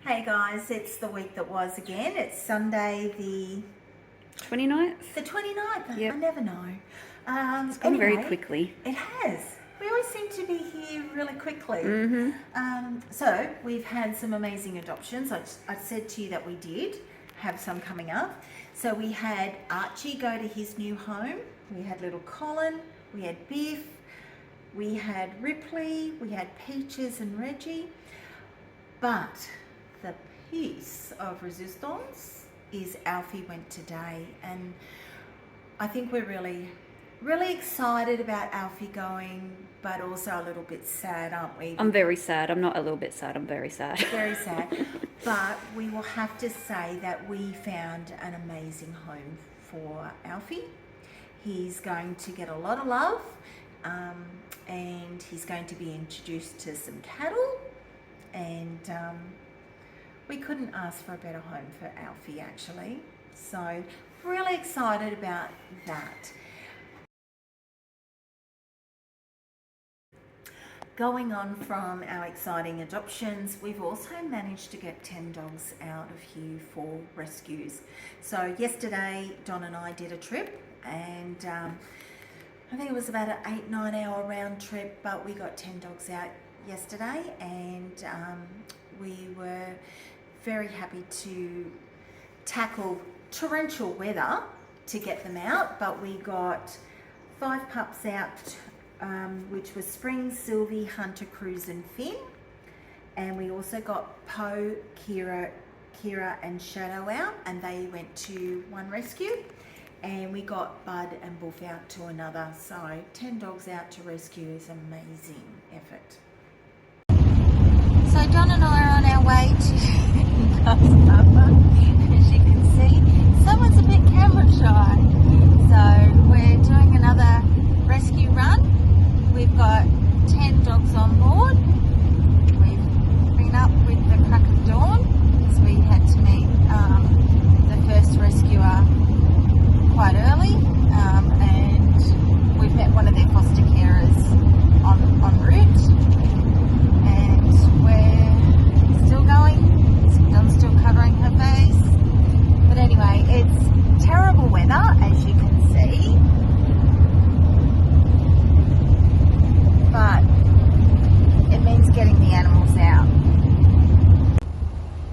Hey guys, it's the week that was again. It's Sunday the 29th? the 29th. Yep. I never know. It's gone very quickly. It has. We always seem to be here really quickly. Mm-hmm. So we've had some amazing adoptions. I said to you that we did have some coming up. So we had Archie go to his new home. We had little Colin. We had Biff. We had Ripley. We had Peaches and Reggie. But the piece of resistance is Alfie went today, and I think we're really excited about Alfie going, but also a little bit sad, aren't we? I'm very sad. I'm not a little bit sad. I'm very sad. Very sad. But we will have to say that we found an amazing home for Alfie. He's going to get a lot of love, and he's going to be introduced to some cattle, and we couldn't ask for a better home for Alfie, actually. So really excited about that. Going on from our exciting adoptions, we've also managed to get 10 dogs out of here for rescues. So yesterday, Don and I did a trip, and I think it was about an 8-9 hour round trip, but we got 10 dogs out yesterday, and we were very happy to tackle torrential weather to get them out, but we got 5 pups out, which was Spring, Sylvie, Hunter, Cruz and Finn, and we also got Poe, Kira and Shadow out, and they went to one rescue, and we got Bud and Boof out to another. So 10 dogs out to rescue is an amazing effort. So Don and I are on our way to Papa. As you can see, someone's a bit camera shy. So we're doing another rescue run. We've got 10 dogs on board. We've been up with the crack of dawn, so we had to meet the first rescuer quite early, and we've met one of their foster carers en route. Dawn's still covering her face, but anyway, it's terrible weather, as you can see, but it means getting the animals out.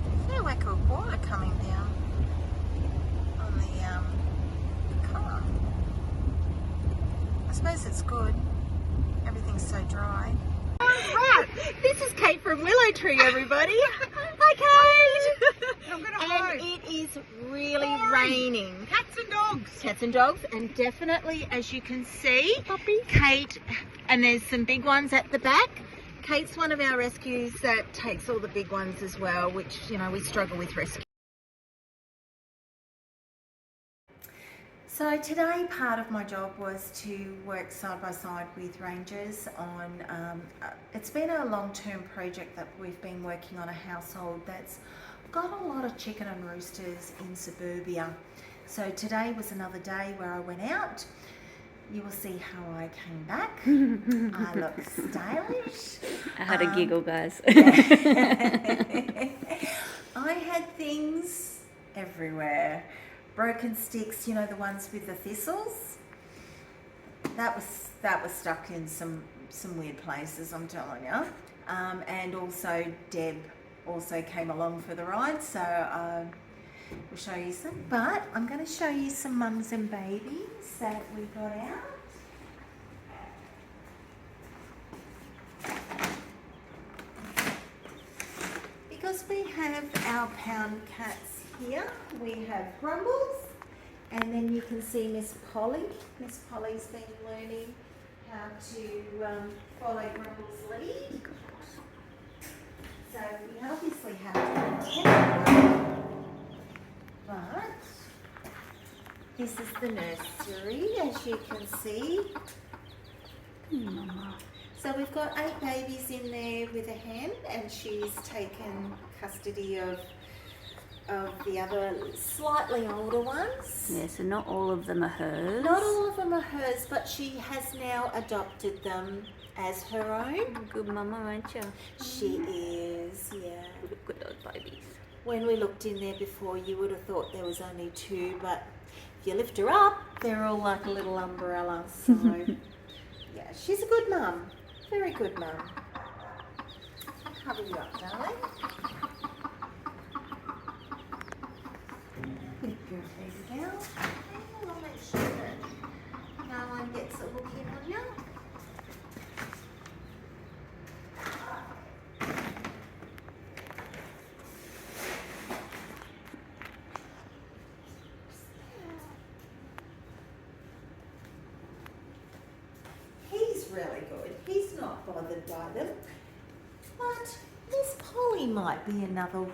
There's no whack of water coming down on the car. I suppose it's good. Everything's so dry. Right. This is Kate from Willow Tree, everybody. Hi, Kate. I'm gonna And hide. it is really raining. Cats and dogs. Cats and dogs, and definitely, as you can see, Puppy. Kate, and there's some big ones at the back. Kate's one of our rescues that takes all the big ones as well, which, you know, we struggle with rescue. So today, part of my job was to work side by side with rangers on, it's been a long-term project that we've been working on, a household that's got a lot of chicken and roosters in suburbia. So today was another day where I went out. You will see how I came back. I look stylish. I had a giggle, guys. I had things everywhere. Broken sticks, you know, the ones with the thistles. That was stuck in some weird places, I'm telling you. And also Deb also came along for the ride, so we'll show you some. But I'm going to show you some mums and babies that we got out. Because we have our pound cats here, we have Grumbles, and then you can see Miss Polly. Miss Polly's been learning how to follow Grumbles' lead. So we obviously have to protect, but this is the nursery, as you can see. So we've got 8 babies in there with a hen, and she's taken custody of the other slightly older ones. Yeah, so not all of them are hers. Not all of them are hers, but she has now adopted them as her own. Good mama, aren't you? She is, yeah. Look at those babies. When we looked in there before, you would have thought there was only two, but if you lift her up, they're all like a little umbrella. So, yeah, she's a good mum. Very good mum. I'll cover you up, darling. Good girl, baby girl. Okay, I'll make sure that no one gets a look in on you. He's really good. He's not bothered by them. But Miss Polly might be another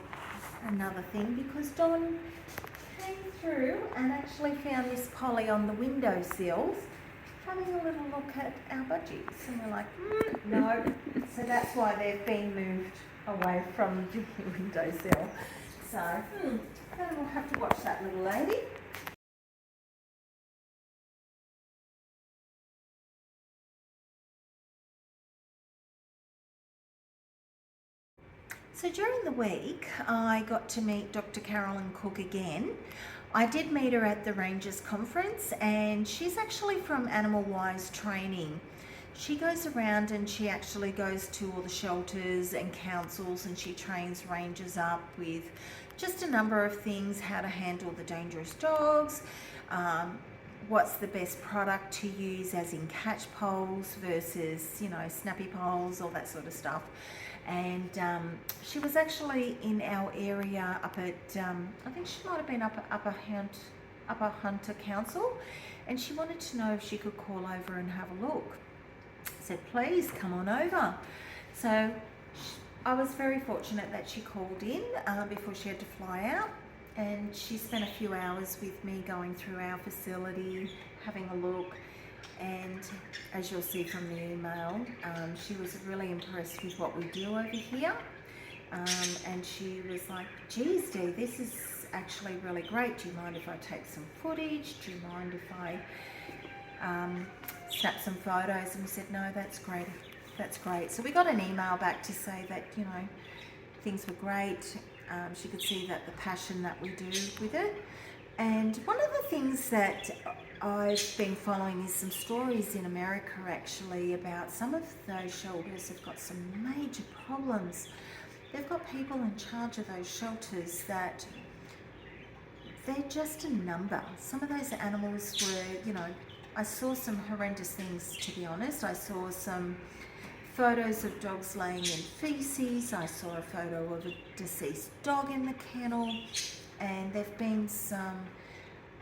thing, because Don came through and actually found Miss Polly on the windowsills having a little look at our budgies, and we're like, no. So that's why they've been moved away from the windowsill. So then we'll have to watch that little lady. So during the week, I got to meet Dr. Carolyn Cook again. I did meet her at the Rangers Conference, and she's actually from Animal Wise Training. She goes around and she actually goes to all the shelters and councils, and she trains rangers up with just a number of things: how to handle the dangerous dogs, what's the best product to use, as in catch poles versus, you know, snappy poles, all that sort of stuff. And she was actually in our area up at, I think she might have been up at Upper Hunter Council, and she wanted to know if she could call over and have a look. I said, please come on over. So I was very fortunate that she called in before she had to fly out, and she spent a few hours with me going through our facility, having a look. And as you'll see from the email, she was really impressed with what we do over here. And she was like, geez, Dee, this is actually really great. Do you mind if I take some footage? Do you mind if I snap some photos? And we said, no, that's great. That's great. So we got an email back to say that, you know, things were great. She could see that the passion that we do with it. And one of the things that I've been following is some stories in America actually about some of those shelters have got some major problems. They've got people in charge of those shelters that they're just a number. Some of those animals were, you know, I saw some horrendous things, to be honest. I saw some photos of dogs laying in feces. I saw a photo of a deceased dog in the kennel. And there've been some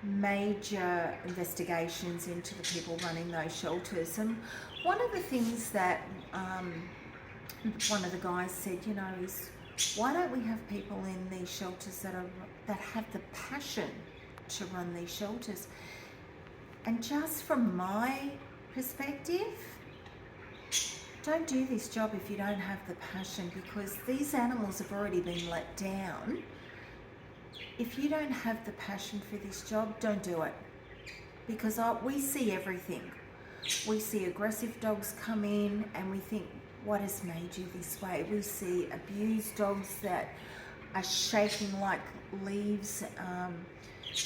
major investigations into the people running those shelters. And one of the things that one of the guys said, you know, is why don't we have people in these shelters that have the passion to run these shelters? And just from my perspective, don't do this job if you don't have the passion, because these animals have already been let down. If you don't have the passion for this job, don't do it. Because we see everything. We see aggressive dogs come in and we think, what has made you this way? We see abused dogs that are shaking like leaves.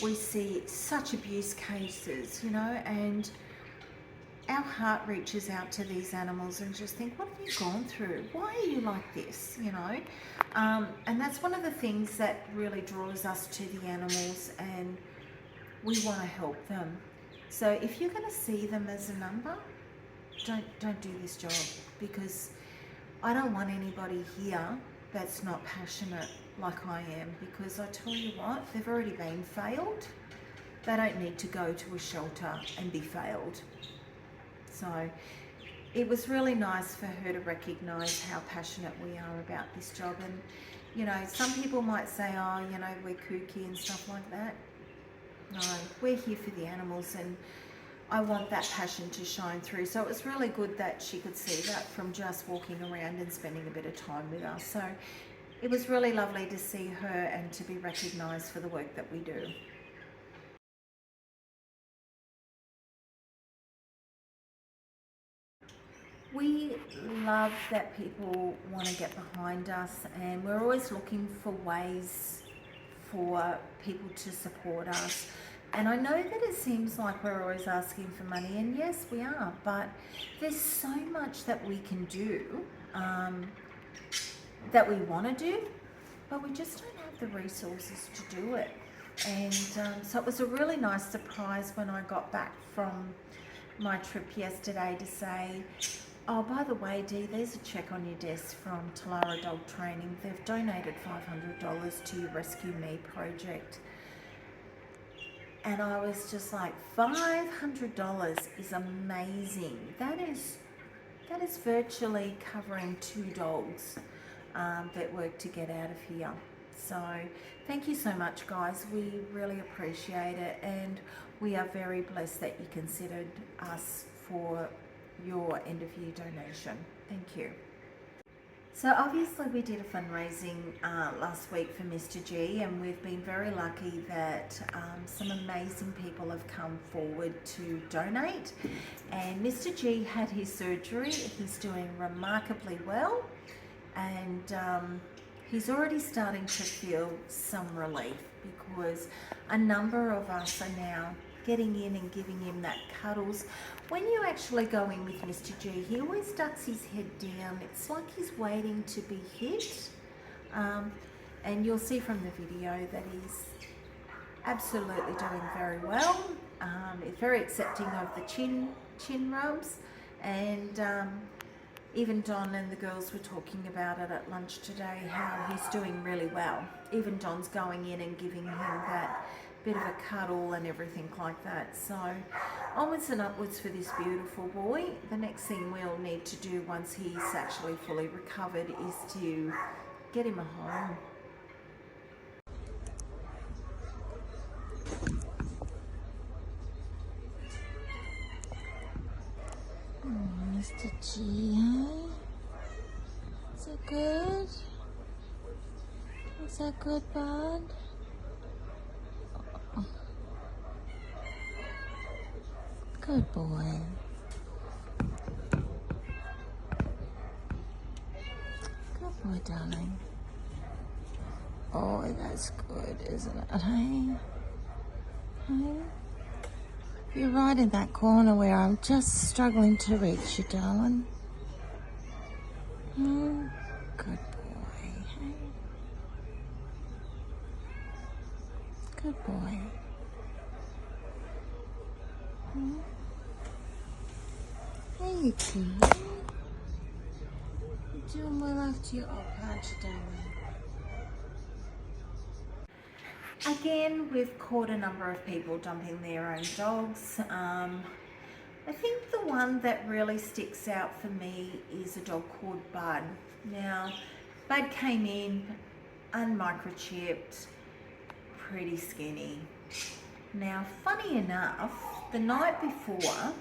We see such abuse cases, you know, and our heart reaches out to these animals and just think, what have you gone through? Why are you like this, you know? And that's one of the things that really draws us to the animals, and we want to help them. So if you're going to see them as a number, don't do this job, because I don't want anybody here that's not passionate like I am, because I tell you what, they've already been failed. They don't need to go to a shelter and be failed. So it was really nice for her to recognise how passionate we are about this job. And, you know, some people might say, oh, you know, we're kooky and stuff like that. No, we're here for the animals, and I want that passion to shine through. So it was really good that she could see that from just walking around and spending a bit of time with us. So it was really lovely to see her and to be recognised for the work that we do. We love that people want to get behind us, and we're always looking for ways for people to support us. And I know that it seems like we're always asking for money, and yes, we are, but there's so much that we can do, that we want to do, but we just don't have the resources to do it. And so it was a really nice surprise when I got back from my trip yesterday to say, oh, by the way, Dee, there's a check on your desk from Talara Dog Training. They've donated $500 to your Rescue Me project. And I was just like, $500 is amazing. That is virtually covering 2 dogs that work to get out of here. So thank you so much, guys. We really appreciate it, and we are very blessed that you considered us for your end of year donation. Thank you. So obviously we did a fundraising last week for Mr. G, and we've been very lucky that some amazing people have come forward to donate. And Mr. G had his surgery. He's doing remarkably well, and he's already starting to feel some relief, because a number of us are now getting in and giving him that cuddles. When you actually go in with Mr. G, he always ducks his head down. It's like he's waiting to be hit. And you'll see from the video that he's absolutely doing very well. He's very accepting of the chin rubs. And even Don and the girls were talking about it at lunch today, how he's doing really well. Even Don's going in and giving him that bit of a cuddle and everything like that. So onwards and upwards for this beautiful boy. The next thing we'll need to do once he's actually fully recovered is to get him a home. Oh, Mr. G, huh? Is that good? Is that good, bud? Good boy. Good boy, darling. Oh, that's good, isn't it? Hey? Hey? You're right in that corner where I'm just struggling to reach you, darling. Oh, good boy. Hey? Good boy. Hmm? Hey, you You're doing well after your op, aren't you, darling? Again, we've caught a number of people dumping their own dogs. I think the one that really sticks out for me is a dog called Bud. Now, Bud came in unmicrochipped, pretty skinny. Now, funny enough, the night before,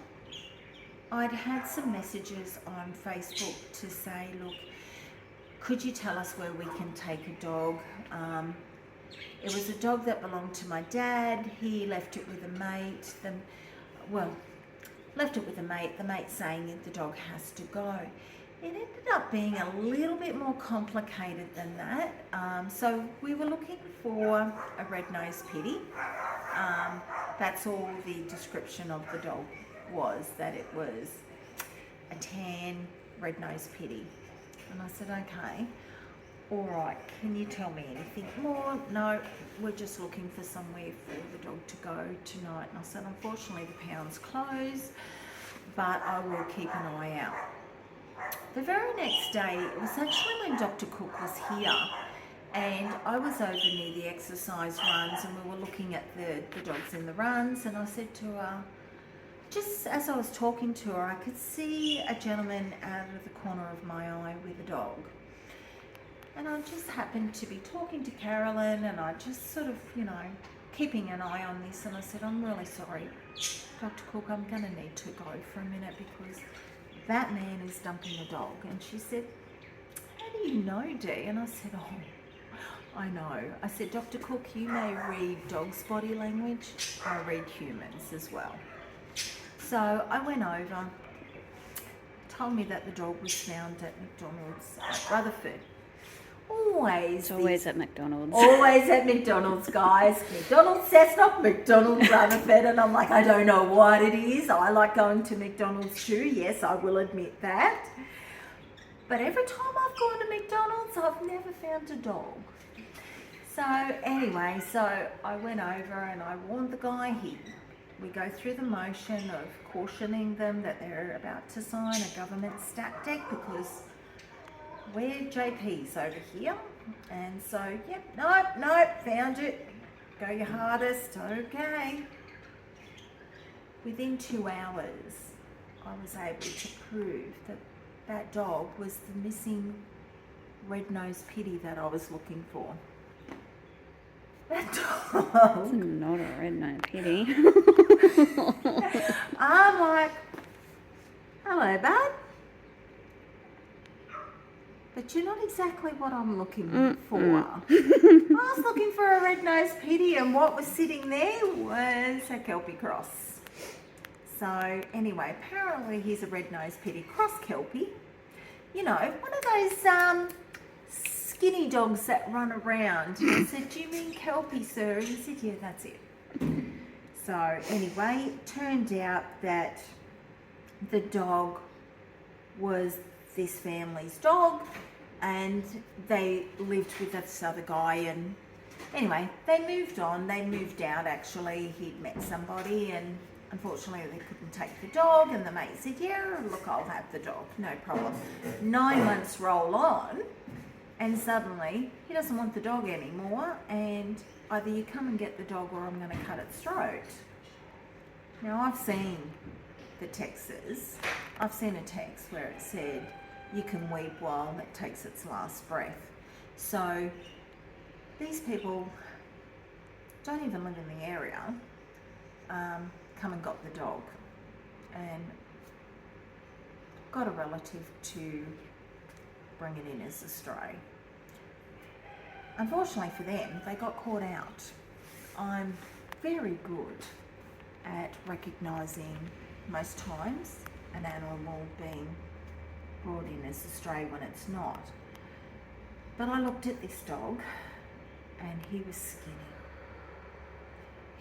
I'd had some messages on Facebook to say, look, could you tell us where we can take a dog? It was a dog that belonged to my dad. He left it with a mate. Left it with a mate. The mate saying that the dog has to go. It ended up being a little bit more complicated than that. So we were looking for a red-nosed pitty. That's all the description of the dog was, that it was a tan red-nosed pitty. And I said, okay, all right, can you tell me anything more? No, we're just looking for somewhere for the dog to go tonight. And I said, unfortunately, the pound's closed, but I will keep an eye out. The very next day, it was actually when Dr. Cook was here, and I was over near the exercise runs, and we were looking at the dogs in the runs, and I said to her, just as I was talking to her, I could see a gentleman out of the corner of my eye with a dog. And I just happened to be talking to Carolyn, and I just sort of, keeping an eye on this, and I said, I'm really sorry, Dr. Cook, I'm going to need to go for a minute because that man is dumping a dog. And she said, how do you know, Dee? And I said, oh, I know. I said, Dr. Cook, you may read dogs' body language. I read humans as well. So I went over, told me that the dog was found at McDonald's at Rutherford. Always. It's always at McDonald's. Always at McDonald's, guys. McDonald's Cessnock, McDonald's Rutherford, and I'm like, I don't know what it is. I like going to McDonald's too. Yes, I will admit that. But every time I've gone to McDonald's, I've never found a dog. So anyway, so I went over and I warned the guy. We go through the motion of cautioning them that they're about to sign a government stat deck because we're JPs over here. And so, yep, nope, found it. Go your hardest, okay. Within 2 hours, I was able to prove that that dog was the missing red-nosed pitty that I was looking for. That dog. It's not a red-nosed pitty. I'm like, hello, bud. But you're not exactly what I'm looking for. I was looking for a red-nosed pitty, and what was sitting there was a Kelpie cross. So anyway, apparently he's a red-nosed pitty cross Kelpie. You know, one of those skinny dogs that run around. And I said, do you mean Kelpie, sir? And he said, yeah, that's it. So anyway, it turned out that the dog was this family's dog, and they lived with this other guy, and anyway, they moved on. They moved out, actually. He'd met somebody, and unfortunately they couldn't take the dog, and the mate said, yeah, look, I'll have the dog, no problem. 9 months roll on, and suddenly he doesn't want the dog anymore, and either you come and get the dog or I'm going to cut its throat. Now, I've seen the texts. I've seen a text where it said, you can weep while it takes its last breath. So these people don't even live in the area, come and got the dog, and got a relative to bring it in as a stray. Unfortunately for them, they got caught out. I'm very good at recognising most times an animal being brought in as a stray when it's not. But I looked at this dog and he was skinny.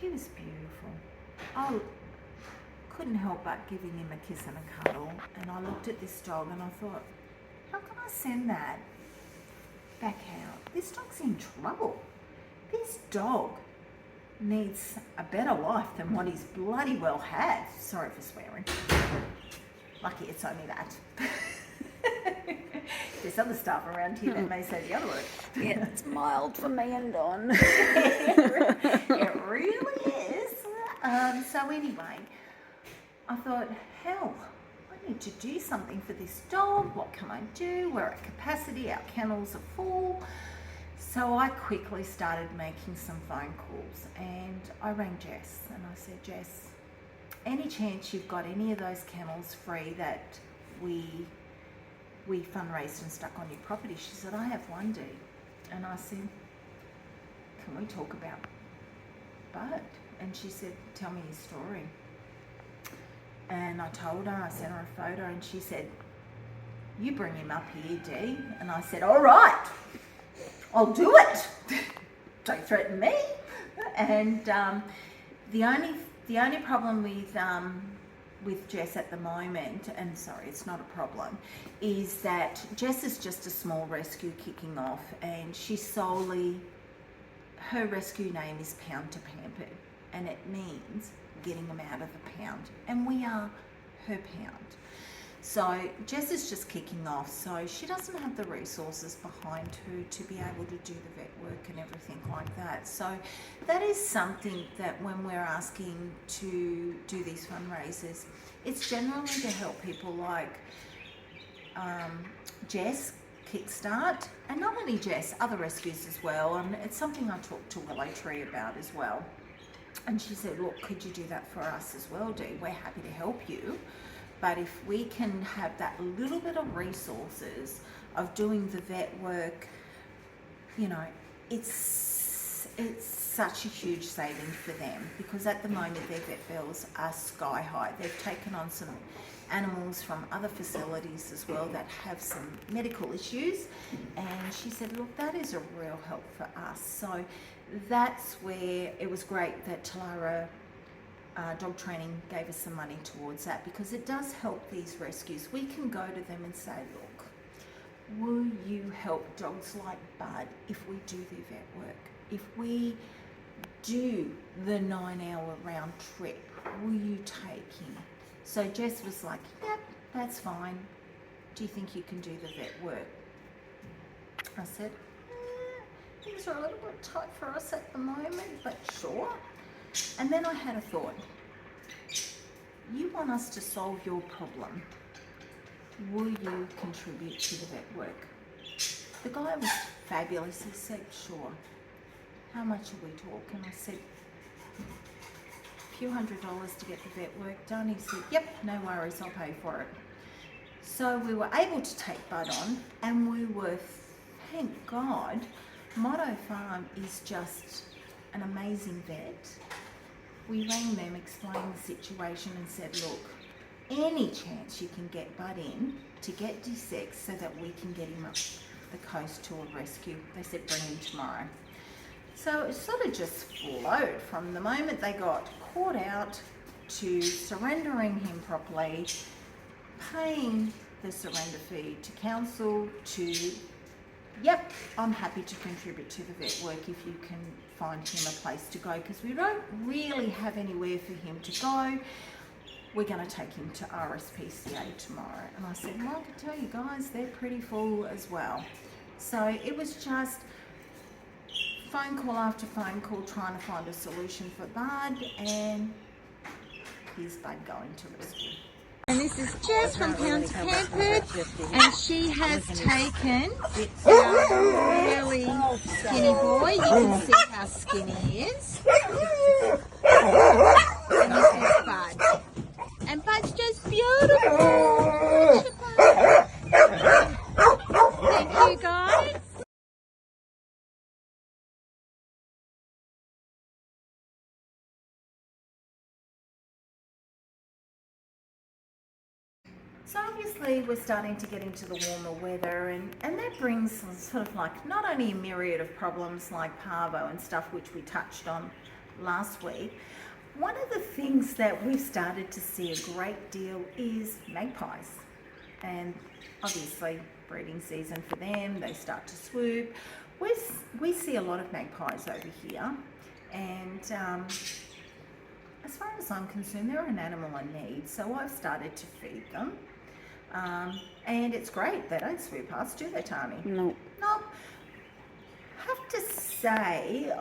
He was beautiful. I couldn't help but giving him a kiss and a cuddle, and I looked at this dog and I thought, how can I send that back out? This dog's in trouble. This dog needs a better life than what he's bloody well had. Sorry for swearing. Lucky it's only that. There's other stuff around here that may say the other word. Yeah, it's mild for me and Don. It really is. So anyway, I thought, hell, I need to do something for this dog. What can I do? We're at capacity. Our kennels are full. So I quickly started making some phone calls, and I rang Jess and I said, Jess, any chance you've got any of those kennels free that we fundraised and stuck on your property? She said, I have one, Dee. And I said, can we talk about Bud? And she said, tell me your story. And I told her, I sent her a photo, and she said, you bring him up here, Dee. And I said, all right, I'll do it. Don't threaten me. And the only problem with Jess at the moment, and sorry, it's not a problem, is that Jess is just a small rescue kicking off, and her rescue name is Pound to Pampered, and it means getting them out of the pound, and we are her pound. So Jess is just kicking off, so she doesn't have the resources behind her to be able to do the vet work and everything like that. So that is something that when we're asking to do these fundraisers, it's generally to help people like Jess, Kickstart, and not only Jess, other rescues as well. And it's something I talked to Willow Tree about as well. And she said, look, could you do that for us as well, Dee? We're happy to help you. But if we can have that little bit of resources of doing the vet work, you know, it's such a huge saving for them because at the moment their vet bills are sky high. They've taken on some animals from other facilities as well that have some medical issues, and she said, look, that is a real help for us. So that's where it was great that Talara Dog Training gave us some money towards that, because it does help these rescues. We can go to them and say, look, will you help dogs like Bud if we do their vet work? If we do the 9-hour round trip, will you take him? So Jess was like, yep, that's fine. Do you think you can do the vet work? I said, things are a little bit tight for us at the moment, but sure. And then I had a thought. You want us to solve your problem. Will you contribute to the vet work? The guy was fabulous. He said, sure. How much are we talking? I said, a few $100s to get the vet work done. He said, yep, no worries, I'll pay for it. So we were able to take Bud on, and we were, thank God, Motto Farm is just an amazing vet. We rang them, explained the situation and said, look, any chance you can get Bud in to get desexed so that we can get him up the coast to a rescue. They said, bring him tomorrow. So it sort of just flowed from the moment they got caught out to surrendering him properly, paying the surrender fee to council, to, yep, I'm happy to contribute to the vet work if you can find him a place to go, because we don't really have anywhere for him to go. We're going to take him to RSPCA tomorrow. And I said, well, I can tell you guys, they're pretty full as well. So it was just phone call after phone call trying to find a solution for Bud, and here's Bud going to rescue. And this is Jess from Pound to Pampered, and she has taken our really skinny boy. You can see how skinny he is. And this is Bud. And Bud's just beautiful. Thank you, guys. So obviously we're starting to get into the warmer weather, and that brings sort of like not only a myriad of problems like parvo and stuff, which we touched on last week. One of the things that we've started to see a great deal is magpies, and obviously breeding season for them, they start to swoop. We see a lot of magpies over here, and as far as I'm concerned, they're an animal in need, so I've started to feed them. And it's great. They don't swoop us, do they, Tani? No. No. Have to say,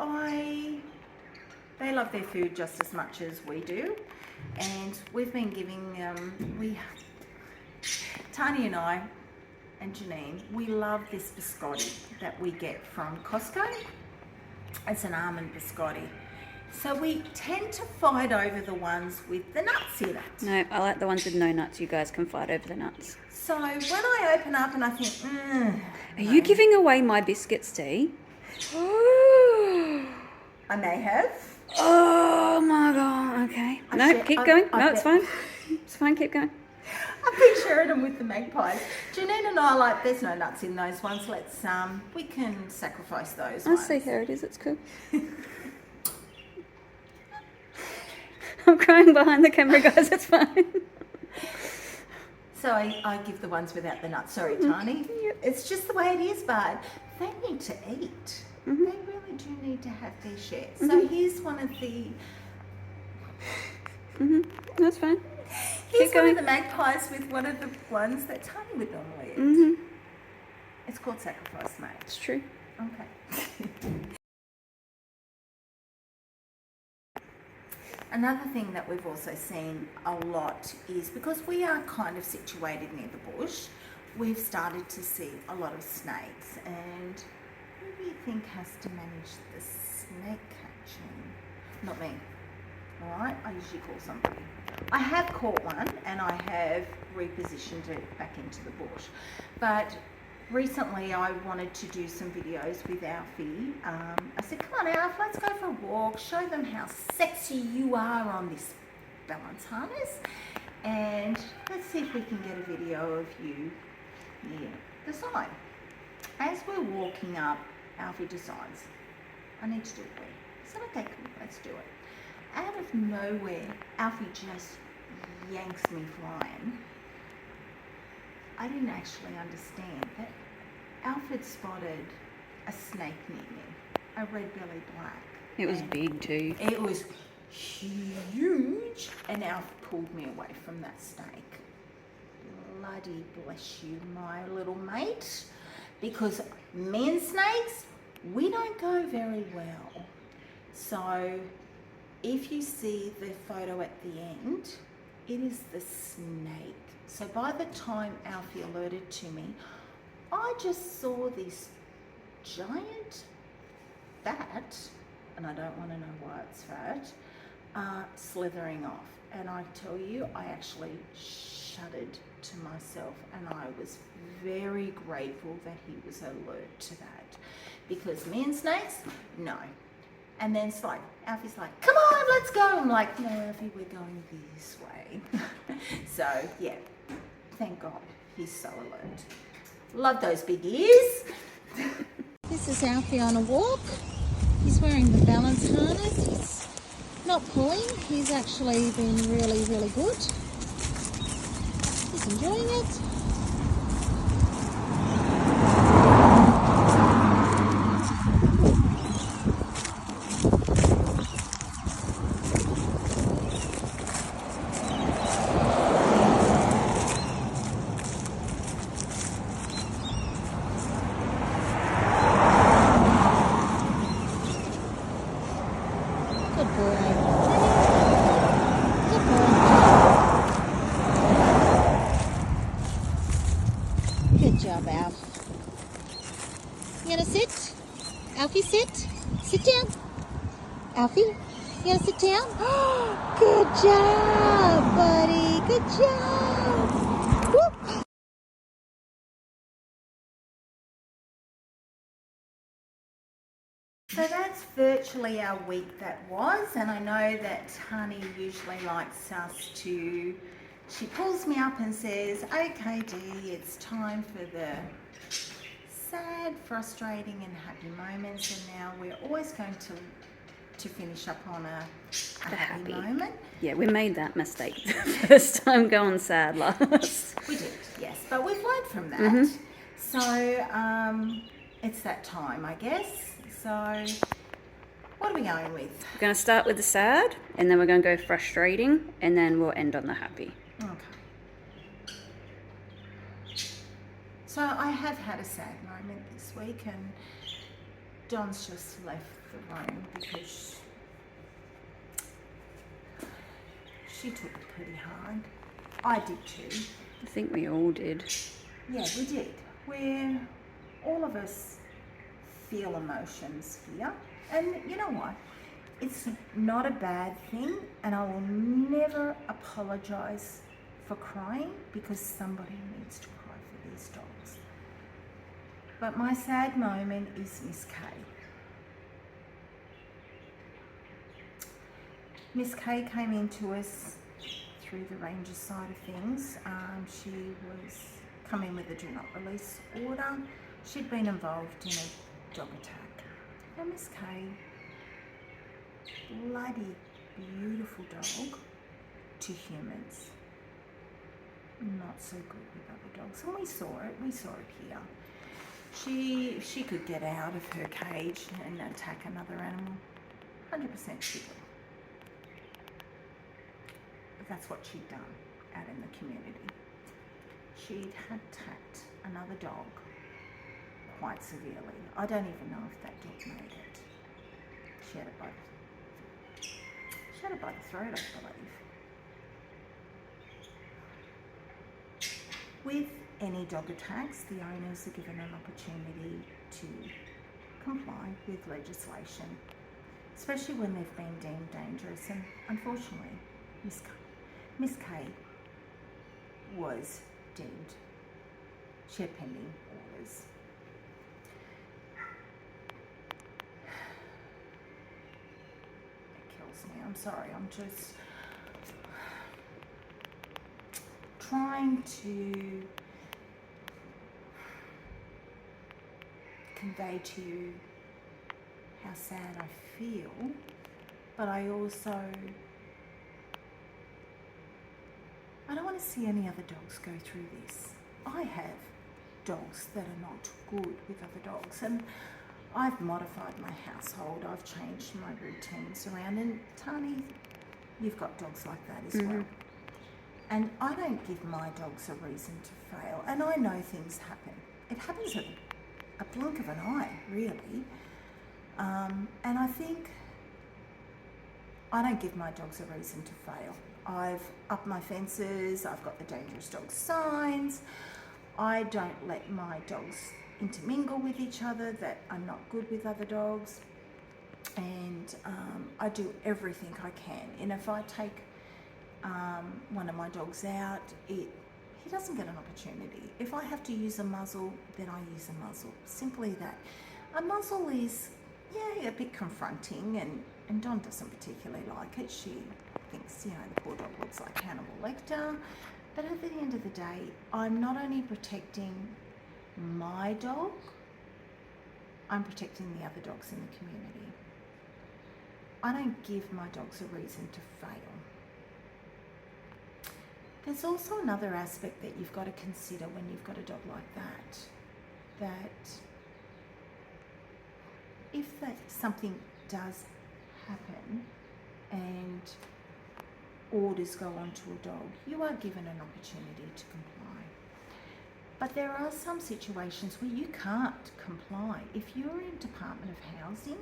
they love their food just as much as we do, and we've been giving Tani and I and Janine, we love this biscotti that we get from Costco. It's an almond biscotti. So we tend to fight over the ones with the nuts in it. No, I like the ones with no nuts. You guys can fight over the nuts. So when I open up and I think, Are you giving away my biscuits, Dee? I may have. Oh my God. Okay. Keep going. It's fine. It's fine. Keep going. I've been sharing them with the magpies. Janine and I are like, there's no nuts in those ones. Let's we can sacrifice those. I see how it is. It's cool. I'm crying behind the camera, guys. It's fine. So I give the ones without the nuts. Sorry, Tani. Yep. It's just the way it is, Bud. They need to eat. They really do need to have their share. So here's one of the... That's fine. Here's one of the magpies with one of the ones that Tani would normally eat. It's called sacrifice, mate. It's true. Okay. Another thing that we've also seen a lot is, because we are kind of situated near the bush, we've started to see a lot of snakes. And who do you think has to manage the snake catching? Not me. Alright, I usually call somebody. I have caught one and I have repositioned it back into the bush. But recently I wanted to do some videos with Alfie. I said, come on, Alf, let's go for a walk. Show them how sexy you are on this balance harness. And let's see if we can get a video of you near the sign. As we're walking up, Alfie decides, I need to do a wee. So, okay, cool, let's do it. Out of nowhere, Alfie just yanks me flying. I didn't actually understand that Alfred spotted a snake near me, a red-bellied black. It was big too. It was huge, and Alf pulled me away from that snake. Bloody bless you, my little mate, because me and snakes, we don't go very well. So if you see the photo at the end, it is the snake. So by the time Alfie alerted to me, I just saw this giant fat, and I don't want to know why it's fat, slithering off. And I tell you, I actually shuddered to myself, and I was very grateful that he was alert to that, because me and snakes, no. And then it's like, Alfie's like, come on, let's go. I'm like, no, Alfie, we're going this way. So, yeah, thank God he's so alert. Love those big ears. This is Alfie on a walk. He's wearing the balance harness. He's not pulling. He's actually been really, really good. He's enjoying it. Good boy. Good boy. Good job, Alf. You gonna sit? Alfie, sit. Sit down. Alfie, you gonna sit down? Good job, buddy. Good job. Whoop. So that's virtually our week that was, and I know that Honey usually likes us to, she pulls me up and says, okay Dee, it's time for the sad, frustrating and happy moments, and now we're always going to finish up on a happy moment. Yeah, we made that mistake the first time going sad last. We did, yes, but we've learned from that. So it's that time, I guess. So what are we going with? We're going to start with the sad, and then we're going to go frustrating, and then we'll end on the happy. Okay. So I have had a sad moment this week, and Don's just left the room because she took it pretty hard. I did too. I think we all did. Yeah, we did. All of us feel emotions here, and you know what? It's not a bad thing, and I will never apologize for crying, because somebody needs to cry for these dogs. But my sad moment is Miss Kay. Miss Kay came into us through the ranger side of things. She was coming with a do not release order. She'd been involved in a dog attack. Now Miss Kay, bloody beautiful dog to humans, not so good with other dogs, and we saw it here. She could get out of her cage and attack another animal, 100% she would. But that's what she'd done out in the community. She'd attacked another dog quite severely. I don't even know if that dog made it. She had it by the throat, I believe. With any dog attacks, the owners are given an opportunity to comply with legislation, especially when they've been deemed dangerous. And unfortunately, Miss Kay was deemed. She had pending orders. bothers me. I'm sorry. I'm just trying to convey to you how sad I feel, but I don't want to see any other dogs go through this. I have dogs that are not good with other dogs, and I've modified my household. I've changed my routines around, and Tani, you've got dogs like that as well. And I don't give my dogs a reason to fail, and I know things happen. It happens at a blink of an eye, really. And I think I don't give my dogs a reason to fail. I've upped my fences, I've got the dangerous dog signs, I don't let my dogs intermingle with each other that are not good with other dogs, and I do everything I can. And if I take one of my dogs out, he doesn't get an opportunity. If I have to use a muzzle, then I use a muzzle. Simply that. A muzzle is, a bit confronting, and Dawn doesn't particularly like it. She thinks, the poor dog looks like Hannibal Lecter. But at the end of the day, I'm not only protecting my dog, I'm protecting the other dogs in the community. I don't give my dogs a reason to fail. There's also another aspect that you've got to consider when you've got a dog like that if something does happen and orders go on to a dog, you are given an opportunity to comply. But there are some situations where you can't comply. If you're in Department of Housing,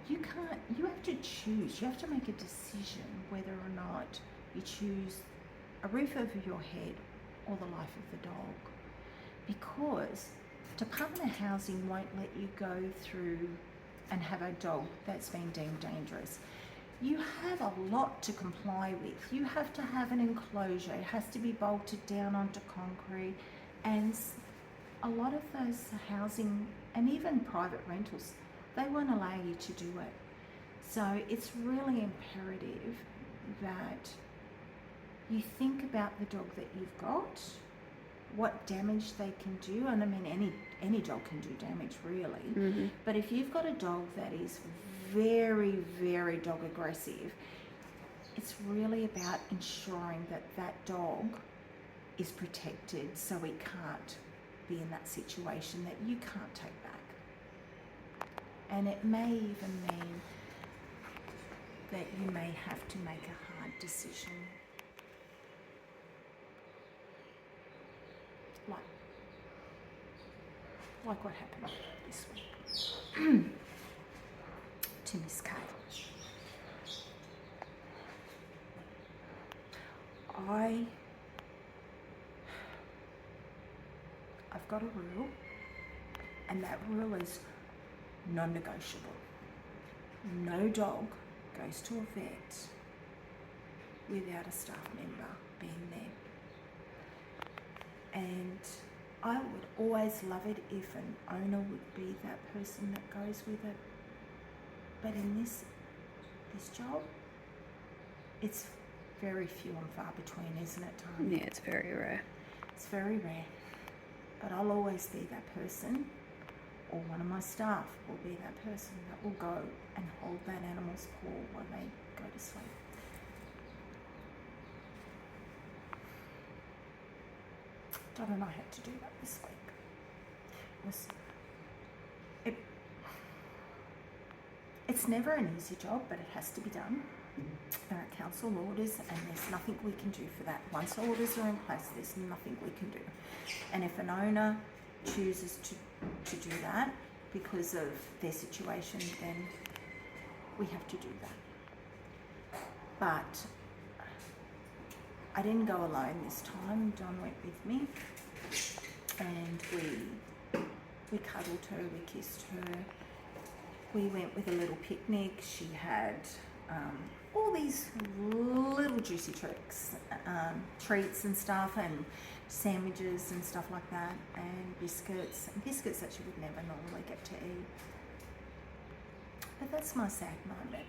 you have to choose. You have to make a decision whether or not you choose a roof over your head or the life of the dog. Because Department of Housing won't let you go through and have a dog that's been deemed dangerous. You have a lot to comply with. You have to have an enclosure. It has to be bolted down onto concrete, and a lot of those housing and even private rentals, they won't allow you to do it. So it's really imperative that you think about the dog that you've got, what damage they can do. And I mean, any dog can do damage, really. But if you've got a dog that is very, very dog aggressive, it's really about ensuring that that dog is protected, so it can't be in that situation that you can't take back. And it may even mean that you may have to make a hard decision. Like what happened this week to Miss Kay. I've got a rule, and that rule is non-negotiable. No dog goes to a vet without a staff member being there. And I would always love it if an owner would be that person that goes with it. But in this job, it's very few and far between, isn't it, Tani? Yeah, it's very rare. It's very rare. But I'll always be that person, or one of my staff will be that person that will go and hold that animal's paw while they go to sleep. Dot and I had to do that this week. It's never an easy job, but it has to be done. There are council orders, and there's nothing we can do for that. Once orders are in place, there's nothing we can do. And if an owner chooses to do that because of their situation, then we have to do that. But I didn't go alone this time. Dawn went with me, and we cuddled her, we kissed her. We went with a little picnic. She had all these little juicy treats and stuff, and sandwiches and stuff like that, and biscuits that she would never normally get to eat. But that's my sad moment.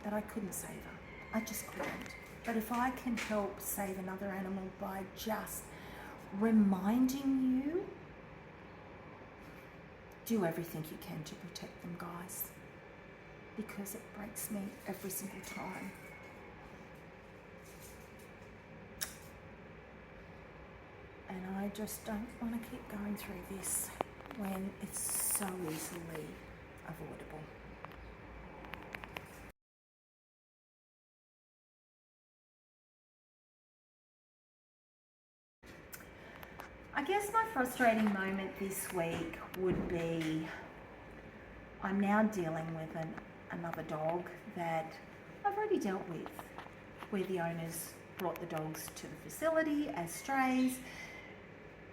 that I couldn't save her. I just couldn't. But if I can help save another animal by just reminding you, do everything you can to protect them, guys, because it breaks me every single time. And I just don't want to keep going through this when it's so easily avoidable. I guess my frustrating moment this week would be I'm now dealing with another dog that I've already dealt with, where the owners brought the dogs to the facility as strays.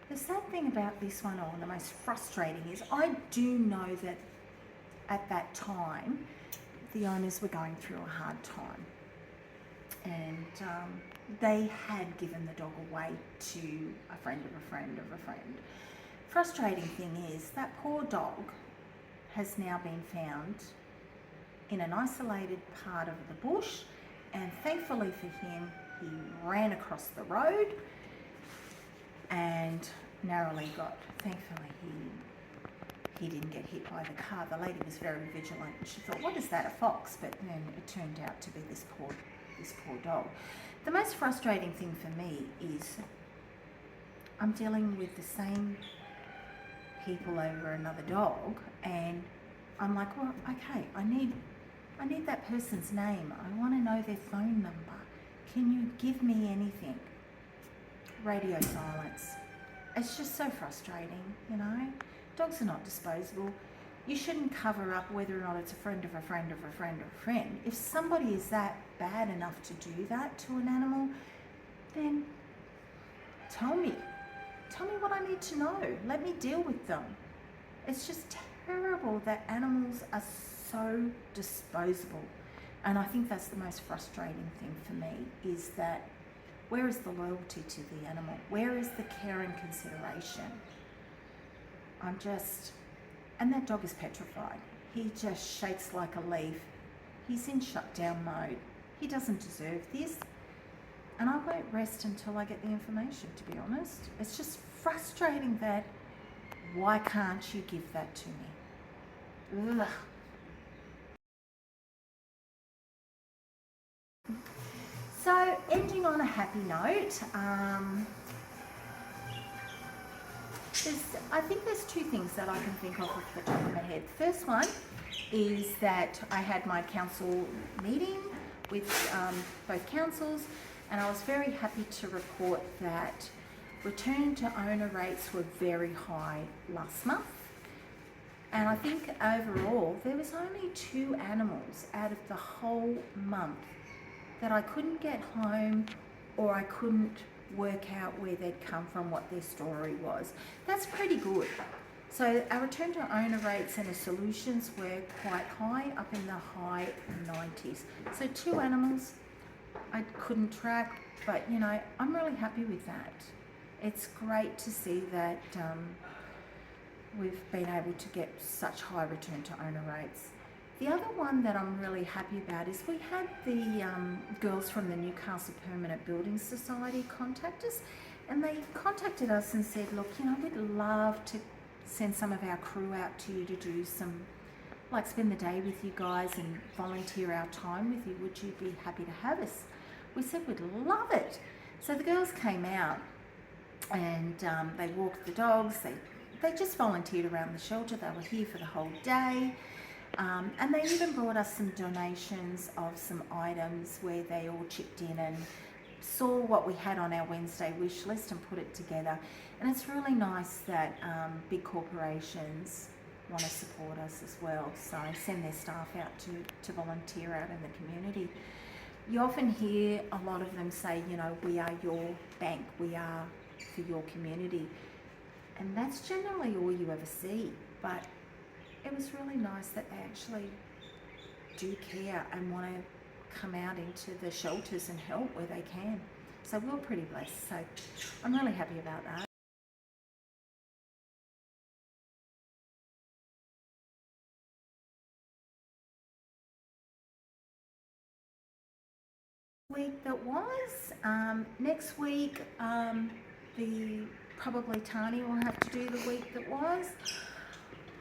The sad thing about this one, or the most frustrating, is I do know that at that time the owners were going through a hard time, and they had given the dog away to a friend of a friend of a friend. Frustrating thing is that poor dog has now been found in an isolated part of the bush, and thankfully for him, he ran across the road and narrowly got, thankfully he didn't get hit by the car. The lady was very vigilant. She thought, what is that, a fox? But then it turned out to be this poor dog. The most frustrating thing for me is I'm dealing with the same people over another dog, and I'm like, well, okay, I need that person's name. I want to know their phone number. Can you give me anything? Radio silence. It's just so frustrating, you know. Dogs are not disposable. You shouldn't cover up whether or not it's a friend of a friend of a friend of a friend. If somebody is that bad enough to do that to an animal, then tell me. Tell me what I need to know. Let me deal with them. It's just terrible that animals are so disposable. And I think that's the most frustrating thing for me, is that where is the loyalty to the animal? Where is the care and consideration? And that dog is petrified. He just shakes like a leaf. He's in shutdown mode. He doesn't deserve this. And I won't rest until I get the information, to be honest. It's just frustrating that, why can't you give that to me? Ugh. So, ending on a happy note, I think there's two things that I can think of off the top of my head. The first one is that I had my council meeting with both councils, and I was very happy to report that return to owner rates were very high last month. And I think overall there was only 2 animals out of the whole month that I couldn't get home, or I couldn't work out where they'd come from, what their story was. That's pretty good. So our return to owner rates and the solutions were quite high, up in the high 90s. So 2 animals I couldn't track, but you know, I'm really happy with that. It's great to see that we've been able to get such high return to owner rates. The other one that I'm really happy about is we had the girls from the Newcastle Permanent Building Society contact us, and they contacted us and said, look, you know, we'd love to send some of our crew out to you to do some, like spend the day with you guys and volunteer our time with you. Would you be happy to have us? We said we'd love it. So the girls came out and they walked the dogs. They just volunteered around the shelter. They were here for the whole day. And they even brought us some donations of some items where they all chipped in and saw what we had on our Wednesday wish list and put it together. And it's really nice that big corporations want to support us as well, so send their staff out to volunteer out in the community. You often hear a lot of them say, you know, we are your bank, we are for your community, and that's generally all you ever see. But it was really nice that they actually do care and want to come out into the shelters and help where they can. So we're pretty blessed. So I'm really happy about that. week that was. Next week, probably Tani will have to do the week that was.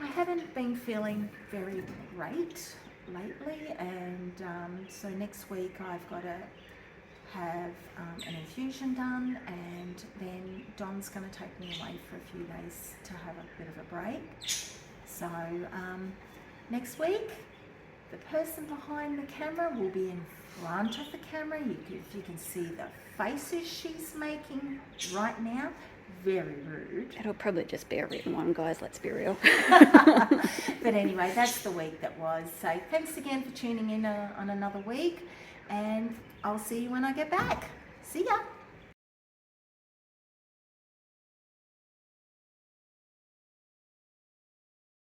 I haven't been feeling very great lately, and so next week I've got to have an infusion done, and then Don's going to take me away for a few days to have a bit of a break. So next week, the person behind the camera will be in front of the camera. If you can see the faces she's making right now, very rude. It'll probably just be a written one, guys, let's be real. But anyway, that's the week that was. So thanks again for tuning in on another week, and I'll see you when I get back. See ya.